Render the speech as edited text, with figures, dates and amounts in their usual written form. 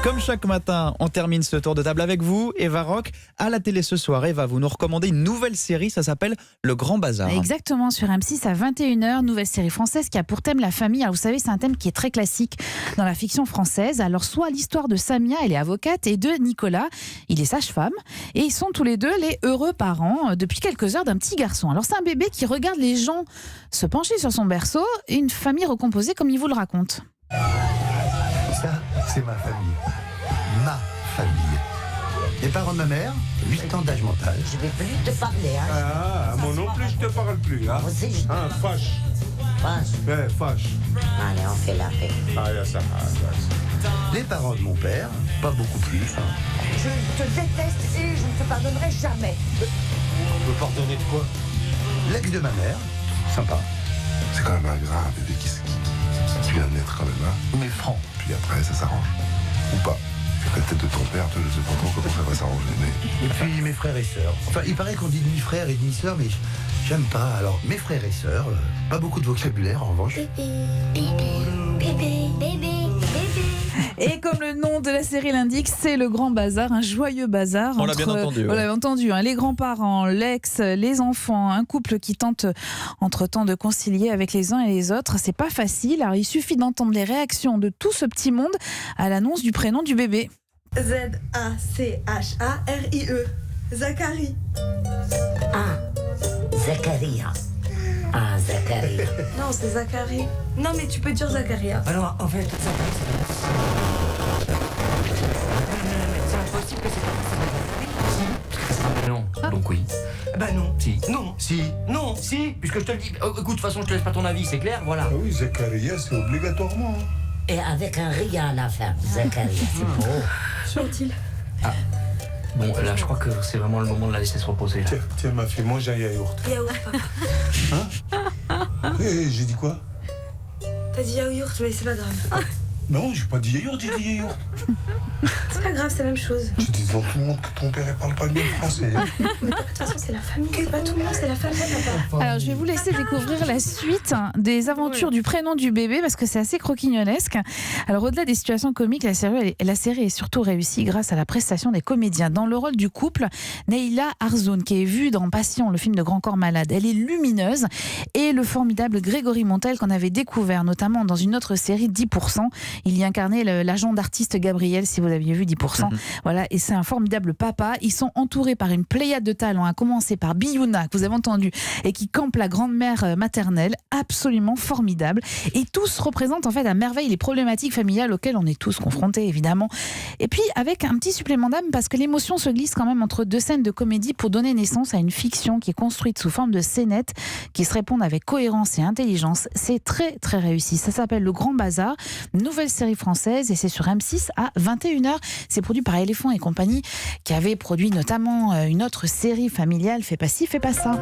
Comme chaque matin, on termine ce tour de table avec vous, Eva Rock. À la télé ce soir, Eva, vous nous recommandez une nouvelle série, ça s'appelle Le Grand Bazar. Exactement, sur M6 à 21h, nouvelle série française qui a pour thème la famille. Alors vous savez, c'est un thème qui est très classique dans la fiction française. Alors soit l'histoire de Samia, elle est avocate, et de Nicolas, il est sage-femme. Et ils sont tous les deux les heureux parents depuis quelques heures d'un petit garçon. Alors c'est un bébé qui regarde les gens se pencher sur son berceau, et une famille recomposée comme il vous le raconte. Ça, c'est ma famille. Ma famille. Les parents de ma mère, 8 ans d'âge mental. Je vais plus te parler. Hein. Ah, moi non plus, je te parle plus. Hein. Moi aussi, je Hein, fâche. passe. Ouais, fâche. Allez, on fait la paix. Ah, là, ça. Les parents de mon père, pas beaucoup plus. Hein. Je te déteste et je ne te pardonnerai jamais. On peut pardonner de quoi? L'ex de ma mère, sympa. C'est quand même un grain, un bébé qui vient de naître quand même, hein. Mais franc. Puis après, ça s'arrange. Ou pas. C'est la tête de ton père, toi, je sais pas trop comment ça va s'arranger, mais... Et puis mes frères et sœurs. Enfin, il paraît qu'on dit demi-frère et demi-sœur, mais j'aime pas. Alors, mes frères et sœurs, pas beaucoup de vocabulaire en revanche. Et comme le nom de la série l'indique, c'est Le Grand Bazar, un joyeux bazar. On l'a bien entendu. On l'a entendu, hein, les grands-parents, l'ex, les enfants, un couple qui tente entre-temps de concilier avec les uns et les autres. C'est pas facile. Alors, il suffit d'entendre les réactions de tout ce petit monde à l'annonce du prénom du bébé. Zacharie. Zacharie. Ah, Zacharia. Ah, Zacharia. Non, c'est Zacharie. Non, mais tu peux dire Zacharia. Alors, en fait, Zacharie, c'est impossible que c'est pas non, donc oui. Bah non. Si. Non. Si. Non, si, puisque je te le dis. Écoute, de toute façon, je te laisse pas ton avis, c'est clair, voilà. Ah oui, Zacharia, c'est obligatoirement. Hein. Et avec un ria à la fin, Zacharia, c'est beau. Gentil. Bon, là, je crois que c'est vraiment le moment de la laisser se reposer. Là. Tiens, ma fille, mange un yaourt. Yaourt, papa. J'ai dit quoi? T'as dit yaourt, mais c'est pas grave. Non, j'ai pas dit yaourt, j'ai dit yaourt. C'est pas grave, c'est la même chose. Tu dis devant tout le monde que ton père, il parle pas bien français. Mais de toute façon, c'est la famille. C'est pas tout le monde, c'est la famille, papa. Alors, je vais vous laisser découvrir la suite des aventures du prénom du bébé parce que c'est assez croquignolesque. Alors, au-delà des situations comiques, la série est surtout réussie grâce à la prestation des comédiens. Dans le rôle du couple, Neila Arzoun, qui est vue dans Passion, le film de Grand Corps Malade, elle est lumineuse, et le formidable Grégory Montel qu'on avait découvert notamment dans une autre série, 10%. Il y incarnait l'agent d'artiste Gabriel, si vous aviez vu 10%. Voilà, et c'est un formidable papa. Ils sont entourés par une pléiade de talents, à commencer par Biouna, que vous avez entendu, et qui campe la grand-mère maternelle, absolument formidable. Et tous représentent en fait à merveille les problématiques familiales auxquelles on est tous confrontés, évidemment. Et puis avec un petit supplément d'âme, parce que l'émotion se glisse quand même entre deux scènes de comédie pour donner naissance à une fiction qui est construite sous forme de scénettes qui se répondent avec cohérence et intelligence. C'est très très réussi. Ça s'appelle Le Grand Bazar, nouvelle série française, et c'est sur M6 à 21h. C'est produit par Éléphant et compagnie, qui avait produit notamment une autre série familiale, Fais pas ci, fais pas ça.